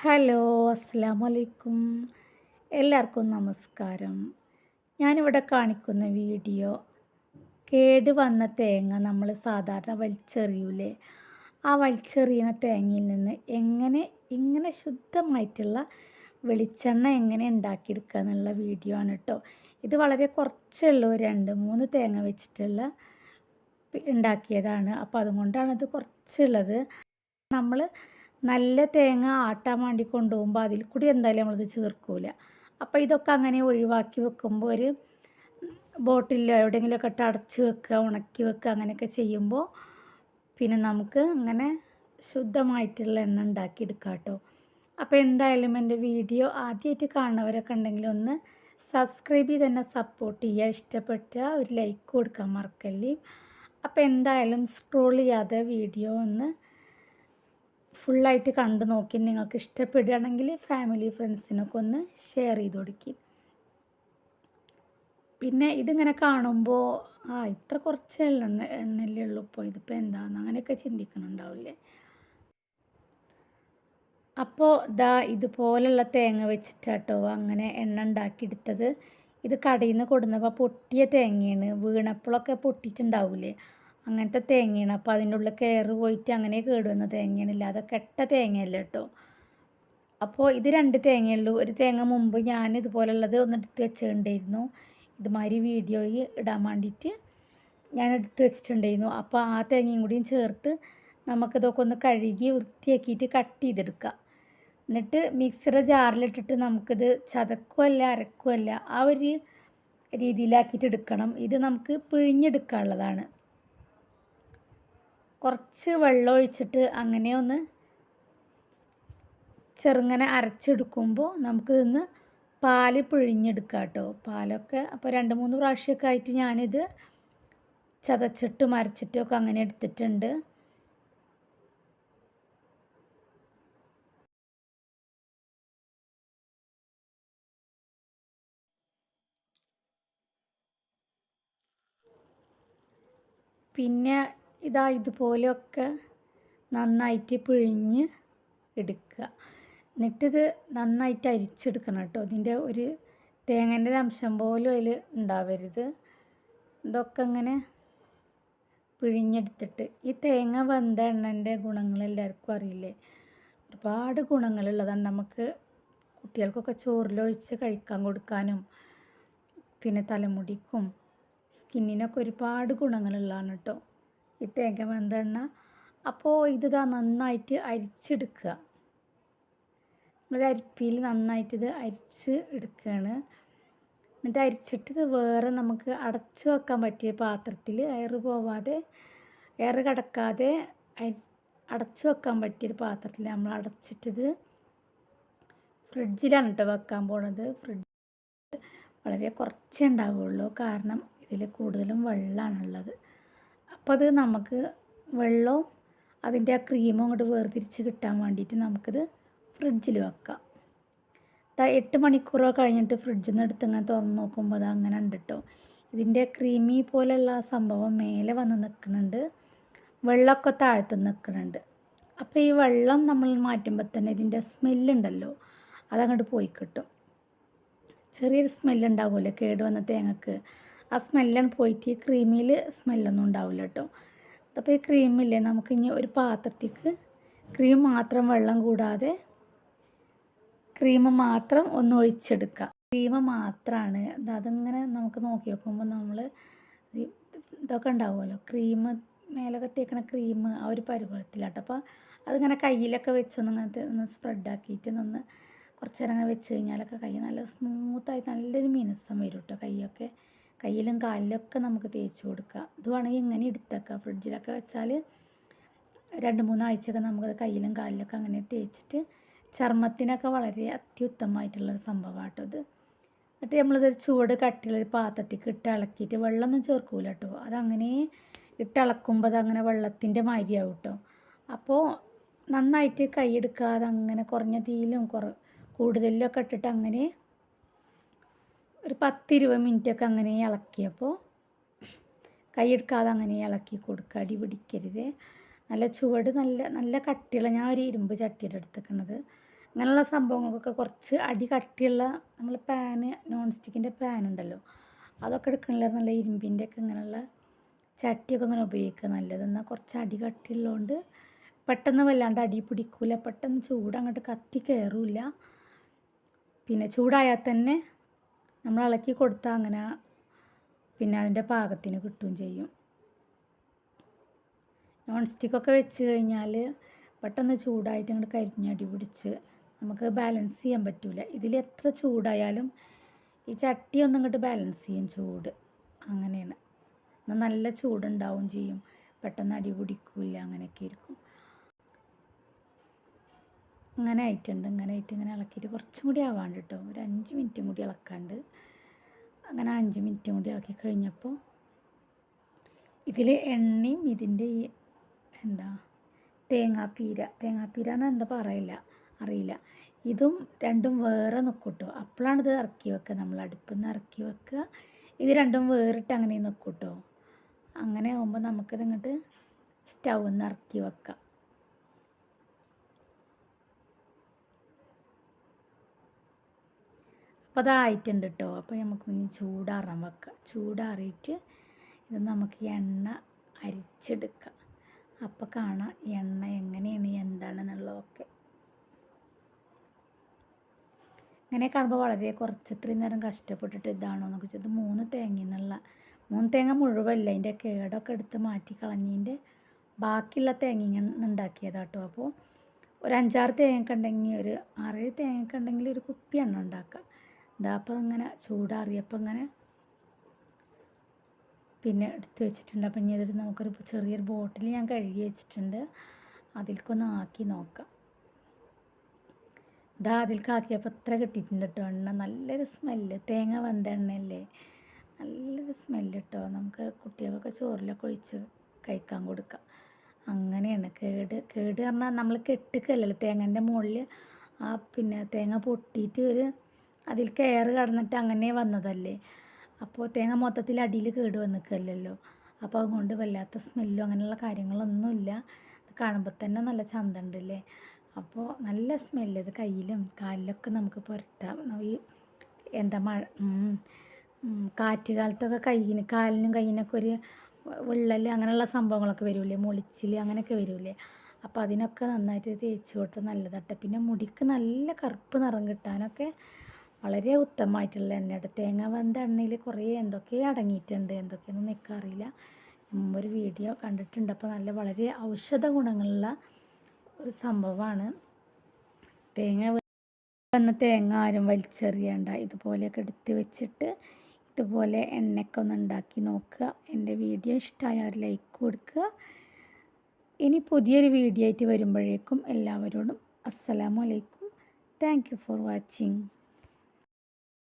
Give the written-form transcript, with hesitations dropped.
Hello, അസ്സലാമു അലൈക്കും. എല്ലാവർക്കും നമസ്കാരം. ഞാനിവിടെ കാണിക്കുന്ന വീഡിയോ കേട് വന്ന തേങ്ങ നമ്മൾ സാധാരണ വലിച്ചെറിയൂലേ, ആ വലിച്ചെറിയുന്ന തേങ്ങയിൽ നിന്ന് ഇങ്ങനെ ശുദ്ധമായിട്ടുള്ള വെളിച്ചെണ്ണ എങ്ങനെ ഉണ്ടാക്കിയെടുക്കുക എന്നുള്ള വീഡിയോ ആണ് കേട്ടോ. ഇത് വളരെ കുറച്ചുള്ളൂ, 2-3 തേങ്ങ വെച്ചിട്ടുള്ള ഉണ്ടാക്കിയതാണ്. അപ്പോൾ അതുകൊണ്ടാണ് ഇത് കുറച്ചുള്ളത്. നമ്മൾ നല്ല തേങ്ങ ആട്ടാൻ വേണ്ടി കൊണ്ടുപോകുമ്പോൾ അതിൽ കൂടി എന്തായാലും നമ്മളിത് ചേർക്കൂല. അപ്പോൾ ഇതൊക്കെ അങ്ങനെ ഒഴിവാക്കി വെക്കുമ്പോൾ ഒരു ബോട്ടിലോ എവിടെയെങ്കിലുമൊക്കെ ഇട്ട് അടച്ച് വെക്കുക, ഉണക്കി വെക്കുക, അങ്ങനെയൊക്കെ ചെയ്യുമ്പോൾ പിന്നെ നമുക്ക് അങ്ങനെ ശുദ്ധമായിട്ടുള്ള എണ്ണ ഉണ്ടാക്കിയെടുക്കാം കേട്ടോ. അപ്പോൾ എന്തായാലും എൻ്റെ വീഡിയോ ആദ്യമായിട്ട് കാണുന്നവരൊക്കെ ഉണ്ടെങ്കിൽ ഒന്ന് സബ്സ്ക്രൈബ് ചെയ്ത് തന്നെ സപ്പോർട്ട് ചെയ്യുക. ഇഷ്ടപ്പെട്ട ഒരു ലൈക്ക് കൊടുക്കാൻ മറക്കല്ലേ. അപ്പോൾ എന്തായാലും സ്ക്രോൾ ചെയ്യാതെ വീഡിയോ ഒന്ന് ഫുള്ളായിട്ട് കണ്ടു നോക്കി നിങ്ങൾക്ക് ഇഷ്ടപ്പെടുകയാണെങ്കിൽ ഫാമിലി ഫ്രണ്ട്സിനൊക്കെ ഒന്ന് ഷെയർ ചെയ്ത് കൊടുക്കി. പിന്നെ ഇതിങ്ങനെ കാണുമ്പോൾ ഇത്ര കുറച്ച് എണ്ണല്ലേ ഉള്ളൂ, ഇപ്പോൾ ഇതിപ്പോൾ എന്താണെന്ന് അങ്ങനെയൊക്കെ ചിന്തിക്കുന്നുണ്ടാവില്ലേ. അപ്പോൾ ഇതുപോലുള്ള തേങ്ങ വെച്ചിട്ടാട്ടോ അങ്ങനെ എണ്ണ ഉണ്ടാക്കിയെടുത്തത്. ഇത് കടയിൽ നിന്ന് കൊടുന്നപ്പോൾ പൊട്ടിയ തേങ്ങയാണ്, വീണപ്പോഴൊക്കെ പൊട്ടിയിട്ടുണ്ടാവില്ലേ, അങ്ങനത്തെ തേങ്ങയാണ്. അപ്പോൾ അതിൻ്റെ ഉള്ളിൽ കയറ് പോയിട്ട് അങ്ങനെ കേടുവന്ന തേങ്ങയാണ്, ഇല്ലാതെ കെട്ട തേങ്ങയല്ല കേട്ടോ. അപ്പോൾ ഇത് 2 തേങ്ങയുള്ളൂ. ഒരു തേങ്ങ മുമ്പ് ഞാൻ ഇതുപോലുള്ളത് ഒന്ന് എടുത്ത് വെച്ചിട്ടുണ്ടായിരുന്നു, ഇതുമാതിരി വീഡിയോയിൽ ഇടാൻ വേണ്ടിയിട്ട് ഞാൻ എടുത്ത് വെച്ചിട്ടുണ്ടായിരുന്നു. അപ്പോൾ ആ തേങ്ങയും കൂടിയും ചേർത്ത് നമുക്കിതൊക്കെ ഒന്ന് കഴുകി വൃത്തിയാക്കിയിട്ട് കട്ട് ചെയ്തെടുക്കാം. എന്നിട്ട് മിക്സിയുടെ ജാറിലിട്ടിട്ട് നമുക്കിത് ചതക്കുമല്ല അരക്കുമല്ല ആ ഒരു രീതിയിലാക്കിയിട്ട് എടുക്കണം. ഇത് നമുക്ക് പിഴിഞ്ഞെടുക്കാനുള്ളതാണ്. കുറച്ച് വെള്ളം ഒഴിച്ചിട്ട് അങ്ങനെ ഒന്ന് ചെറുങ്ങനെ അരച്ചെടുക്കുമ്പോൾ നമുക്കിതൊന്ന് പാല് പിഴിഞ്ഞെടുക്കാം കേട്ടോ. പാലൊക്കെ അപ്പോൾ 2-3 പ്രാവശ്യമൊക്കെ ആയിട്ട് ഞാനിത് ചതച്ചിട്ടും അരച്ചിട്ടും ഒക്കെ അങ്ങനെ എടുത്തിട്ടുണ്ട്. പിന്നെ ഇതുപോലെയൊക്കെ നന്നായിട്ട് പിഴിഞ്ഞ് എടുക്കുക. എന്നിട്ടിത് നന്നായിട്ട് അരിച്ചെടുക്കണം കേട്ടോ. ഇതിൻ്റെ ഒരു തേങ്ങേൻ്റെ അംശം പോലും അതിൽ ഉണ്ടാവരുത്. ഇതൊക്കെ ഇങ്ങനെ പിഴിഞ്ഞെടുത്തിട്ട് ഈ തേങ്ങ വെന്ത എണ്ണൻ്റെ ഗുണങ്ങൾ എല്ലാവർക്കും അറിയില്ലേ, ഒരുപാട് ഗുണങ്ങളുള്ളതാണ്. നമുക്ക് കുട്ടികൾക്കൊക്കെ ചോറിലൊഴിച്ച് കഴിക്കാൻ കൊടുക്കാനും പിന്നെ തലമുടിക്കും സ്കിന്നിനൊക്കെ ഒരുപാട് ഗുണങ്ങളുള്ളതാണ് കേട്ടോ ഈ തേങ്ങ വെന്ത എണ്ണ. അപ്പോൾ നന്നായിട്ട് അരിച്ചെടുക്കുക. ഒരു അരിപ്പിയിൽ നന്നായിട്ട് ഇത് അരിച്ച് എടുക്കുകയാണ്. എന്നിട്ട് അരിച്ചിട്ട് ഇത് വേറെ നമുക്ക് അടച്ച് വെക്കാൻ പറ്റിയ പാത്രത്തിൽ എയർ കടക്കാതെ അടച്ച് വെക്കാൻ പറ്റിയൊരു പാത്രത്തിൽ നമ്മൾ അടച്ചിട്ടത് ഫ്രിഡ്ജിലാണ് കേട്ടോ വെക്കാൻ പോണത്. ഫ്രിഡ്ജ് വളരെ കുറച്ചേ ഉണ്ടാവുകയുള്ളൂ, കാരണം ഇതിൽ കൂടുതലും വെള്ളമാണുള്ളത്. അപ്പോൾ അത് നമുക്ക് വെള്ളവും അതിൻ്റെ ആ ക്രീമും അങ്ങോട്ട് വേർതിരിച്ച് കിട്ടാൻ വേണ്ടിയിട്ട് നമുക്കിത് ഫ്രിഡ്ജിൽ വെക്കാം. 8 മണിക്കൂറോ കഴിഞ്ഞിട്ട് ഫ്രിഡ്ജിൽ നിന്ന് എടുത്ത് ഇങ്ങനെ തുറന്ന് നോക്കുമ്പോൾ അത് അങ്ങനെ ഉണ്ട് കേട്ടോ. ഇതിൻ്റെ ക്രീമി പോലെയുള്ള സംഭവം മേലെ വന്ന് നിൽക്കുന്നുണ്ട്, വെള്ളമൊക്കെ താഴത്ത് നിൽക്കുന്നുണ്ട്. അപ്പോൾ ഈ വെള്ളം നമ്മൾ മാറ്റുമ്പോൾ തന്നെ ഇതിൻ്റെ സ്മെല്ലുണ്ടല്ലോ അതങ്ങോട്ട് പോയി കിട്ടും. ചെറിയൊരു സ്മെല്ലുണ്ടാവുമല്ലോ കേട് വന്ന തേങ്ങക്ക്, ആ സ്മെല്ലാണ് പോയിട്ട് ഈ ക്രീമിൽ സ്മെല്ലൊന്നും ഉണ്ടാവില്ല കേട്ടോ. അപ്പോൾ ഈ ക്രീമില്ലേ നമുക്ക് ഇനി ഒരു പാത്രത്തേക്ക് ക്രീം മാത്രം, വെള്ളം കൂടാതെ ക്രീം മാത്രം ഒന്ന് ഒഴിച്ചെടുക്കുക. ക്രീം മാത്രമാണ് അതിങ്ങനെ നമുക്ക് നോക്കി നോക്കുമ്പോൾ നമ്മൾ ഇതൊക്കെ ഉണ്ടാവുമല്ലോ, ക്രീം മേലൊക്കെ തേക്കണ ക്രീം ആ ഒരു പരുവത്തിലാട്ടോ. അപ്പോൾ അതിങ്ങനെ കയ്യിലൊക്കെ ഒന്ന് സ്പ്രെഡാക്കിയിട്ട് ഒന്ന് കുറച്ച് നേരം അങ്ങനെ വെച്ച് കഴിഞ്ഞാലൊക്കെ കൈ നല്ല സ്മൂത്തായി നല്ലൊരു മിനുസം വരും കേട്ടോ. കയ്യിലും കാലിലൊക്കെ നമുക്ക് തേച്ച് കൊടുക്കുക. ഇത് വേണമെങ്കിൽ ഇങ്ങനെ എടുത്തേക്കാം, ഫ്രിഡ്ജിലൊക്കെ വെച്ചാൽ 2-3 ആഴ്ചയൊക്കെ നമുക്കത് കയ്യിലും കാലിലൊക്കെ അങ്ങനെ തേച്ചിട്ട് ചർമ്മത്തിനൊക്കെ വളരെ അത്യുത്തമമായിട്ടുള്ളൊരു സംഭവമാണ് കേട്ടോ ഇത്. എന്നിട്ട് നമ്മളിത് ചൂട് കട്ടിയുള്ളൊരു പാത്രത്തേക്ക് ഇട്ട് ഇളക്കിയിട്ട് വെള്ളമൊന്നും ചേർക്കൂല കേട്ടോ. അതങ്ങനെ ഇട്ടിളക്കുമ്പോൾ അതങ്ങനെ വെള്ളത്തിൻ്റെ മാതിരിയാവും കേട്ടോ. അപ്പോൾ നന്നായിട്ട് കൈയെടുക്കാതെ അങ്ങനെ കുറഞ്ഞ തീയിലും കൂടുതലിലൊക്കെ ഇട്ടിട്ട് അങ്ങനെ ഒരു 10-20 മിനിറ്റൊക്കെ അങ്ങനെ ഇളക്കിയപ്പോൾ കൈയെടുക്കാതെ അങ്ങനെ ഇളക്കി കൊടുക്കുക, അടി പിടിക്കരുത്. നല്ല ചുവട് നല്ല കട്ടിയുള്ള, ഞാൻ ഒരു ഇരുമ്പ് ചട്ടിയുടെ എടുത്തേക്കണത്, ഇങ്ങനെയുള്ള സംഭവങ്ങൾക്കൊക്കെ കുറച്ച് അടി കട്ടിയുള്ള നമ്മൾ നോൺ സ്റ്റിക്കിൻ്റെ പാൻ ഉണ്ടല്ലോ, അതൊക്കെ എടുക്കണില്ല, നല്ല ഇരുമ്പിൻ്റെ ഒക്കെ ഇങ്ങനെയുള്ള ചട്ടിയൊക്കെ ഇങ്ങനെ ഉപയോഗിക്കുക നല്ലത്. എന്നാൽ കുറച്ച് അടി കട്ടിയുള്ളതുകൊണ്ട് പെട്ടെന്ന് വല്ലാണ്ട് അടി പിടിക്കില്ല, പെട്ടെന്ന് ചൂട് അങ്ങോട്ട് കത്തി കയറില്ല. പിന്നെ ചൂടായാൽ തന്നെ നമ്മൾ ഇളക്കി കൊടുത്താൽ അങ്ങനെ പിന്നെ അതിൻ്റെ പാകത്തിന് കിട്ടുകയും ചെയ്യും. നോൺ സ്റ്റിക്കൊക്കെ വെച്ച് കഴിഞ്ഞാൽ പെട്ടെന്ന് ചൂടായിട്ട് അങ്ങോട്ട് കരിഞ്ഞടി പിടിച്ച് നമുക്ക് ബാലൻസ് ചെയ്യാൻ പറ്റില്ല. ഇതിൽ എത്ര ചൂടായാലും ഈ ചട്ടി ഒന്നും ഇങ്ങോട്ട് ബാലൻസ് ചെയ്യും ചൂട്, അങ്ങനെയാണ്. എന്നാൽ നല്ല ചൂടുണ്ടാവും ചെയ്യും, പെട്ടെന്ന് അടി പിടിക്കില്ല, അങ്ങനെയൊക്കെ ഇരിക്കും. ഇങ്ങനെ ആയിട്ടുണ്ട്. ഇങ്ങനെ ഇളക്കിയിട്ട് കുറച്ചും കൂടി ആവാണ്ട് കേട്ടോ, ഒരു 5 മിനിറ്റും കൂടി ഇളക്കാണ്ട്. അങ്ങനെ 5 മിനിറ്റും കൂടി ഇളക്കി കഴിഞ്ഞപ്പോൾ ഇതിൽ എണ്ണയും ഇതിൻ്റെ ഈ തേങ്ങാപ്പീര എന്ന് എന്താ പറയില്ല, അറിയില്ല, ഇതും രണ്ടും വേറെ നിൽക്കും കേട്ടോ. അപ്പോഴാണ് ഇത് ഇറക്കി വെക്കുക, നമ്മൾ അടുപ്പിൽ നിന്ന് ഇറക്കി വെക്കുക. ഇത് രണ്ടും വേറിട്ട് അങ്ങനെ നിൽക്കും കേട്ടോ. അങ്ങനെ ആകുമ്പോൾ നമുക്കിത് ഇങ്ങോട്ട് സ്റ്റൗവിൽ നിന്ന് ഇറക്കി വെക്കാം. അപ്പോൾ അതായിട്ടുണ്ട് കേട്ടോ. അപ്പോൾ നമുക്ക് ഇനി ചൂടാറാൻ വെക്കാം. ചൂടാറിയിട്ട് ഇത് നമുക്ക് എണ്ണ അരിച്ചെടുക്കാം. അപ്പോൾ കാണാം എണ്ണ എങ്ങനെയാണ് എന്താണെന്നുള്ളതൊക്കെ. ഇങ്ങനെ കാണുമ്പോൾ വളരെ കുറച്ച് ഇത്രയും നേരം കഷ്ടപ്പെട്ടിട്ട് ഇതാണോ എന്നൊക്കെ വെച്ചത് 3 തേങ്ങ 3 തേങ്ങ മുഴുവല്ല, അതിൻ്റെ കേടൊക്കെ എടുത്ത് മാറ്റി കളഞ്ഞതിൻ്റെ ബാക്കിയുള്ള തേങ്ങ ഉണ്ടാക്കിയതാട്ടോ. അപ്പോൾ ഒരു 5-6 തേങ്ങയൊക്കെ ഉണ്ടെങ്കിൽ, ഒരു 6-7 തേങ്ങയൊക്കെ ഉണ്ടെങ്കിൽ ഒരു കുപ്പി എണ്ണ ഉണ്ടാക്കാം. ഇതാ അപ്പോൾ ഇങ്ങനെ ചൂടാറിയപ്പോൾ ഇങ്ങനെ പിന്നെ എടുത്ത് വെച്ചിട്ടുണ്ട്. അപ്പം ഇനി ഇതൊരു നമുക്കൊരു ചെറിയൊരു ബോട്ടിൽ ഞാൻ കഴുകി വെച്ചിട്ടുണ്ട്, അതിൽക്കൊന്ന് ആക്കി നോക്കാം. ഇതാ അതിൽക്ക് ആക്കിയപ്പോൾ എത്ര കിട്ടിയിട്ടുണ്ട് കേട്ടോ എണ്ണ. നല്ലൊരു സ്മെല്ല്, തേങ്ങ വെന്ത എണ്ണയല്ലേ, നല്ലൊരു സ്മെല്ല് കേട്ടോ. നമുക്ക് കുട്ടികൾക്കൊക്കെ ചോറിലൊക്കെ ഒഴിച്ച് കഴിക്കാൻ കൊടുക്കാം. അങ്ങനെയാണ്. കേട് പറഞ്ഞാൽ നമ്മൾ കെട്ടിക്കല്ലല്ലോ തേങ്ങൻ്റെ മുകളിൽ, ആ പിന്നെ തേങ്ങ പൊട്ടിയിട്ട് അതിൽ കയർ കടന്നിട്ട് അങ്ങനെ വന്നതല്ലേ. അപ്പോൾ തേങ്ങ മൊത്തത്തിൽ അടിയിൽ കേട് വന്നിക്കല്ലോ. അപ്പോൾ അതുകൊണ്ട് വല്ലാത്ത സ്മെല്ലോ അങ്ങനെയുള്ള കാര്യങ്ങളൊന്നുമില്ല. ഇത് കാണുമ്പോൾ തന്നെ നല്ല ചന്തണ്ടല്ലേ. അപ്പോൾ നല്ല സ്മെല്ല്, ഇത് കയ്യിലും കാലിലൊക്കെ നമുക്ക് പുരട്ടാം. ഈ കാറ്റ് കാലത്തൊക്കെ കാലിനും കയ്യിനൊക്കെ ഒരു വിള്ളൽ അങ്ങനെയുള്ള സംഭവങ്ങളൊക്കെ വരില്ലേ, മുളിച്ചിൽ അങ്ങനെയൊക്കെ വരില്ലേ. അപ്പോൾ അതിനൊക്കെ നന്നായിട്ട് തേച്ച് കൊടുത്താൽ നല്ലതാട്ടെ. പിന്നെ മുടിക്ക് നല്ല കറുപ്പ് നിറം കിട്ടാനൊക്കെ വളരെ ഉത്തമമായിട്ടുള്ള എണ്ണയുടെ. തേങ്ങ വെന്ത എണ്ണയിൽ കുറേ എന്തൊക്കെയോ അടങ്ങിയിട്ടുണ്ട്, എന്തൊക്കെയൊന്നും എനിക്കറിയില്ല. മുമ്പൊരു വീഡിയോ കണ്ടിട്ടുണ്ട്. അപ്പോൾ വളരെ ഔഷധ ഗുണങ്ങളുള്ള ഒരു സംഭവമാണ് തേങ്ങ ആരും വലിച്ചെറിയണ്ട. ഇതുപോലെയൊക്കെ എടുത്ത് വെച്ചിട്ട് ഇതുപോലെ എണ്ണയൊക്കെ ഒന്ന് ഉണ്ടാക്കി നോക്കുക. എൻ്റെ വീഡിയോ ഇഷ്ടമായാൽ ലൈക്ക് കൊടുക്കുക. ഇനി പുതിയൊരു വീഡിയോ ആയിട്ട് വരുമ്പോഴേക്കും എല്ലാവരോടും അസ്സലാമു അലൈക്കും. Thank you for watching.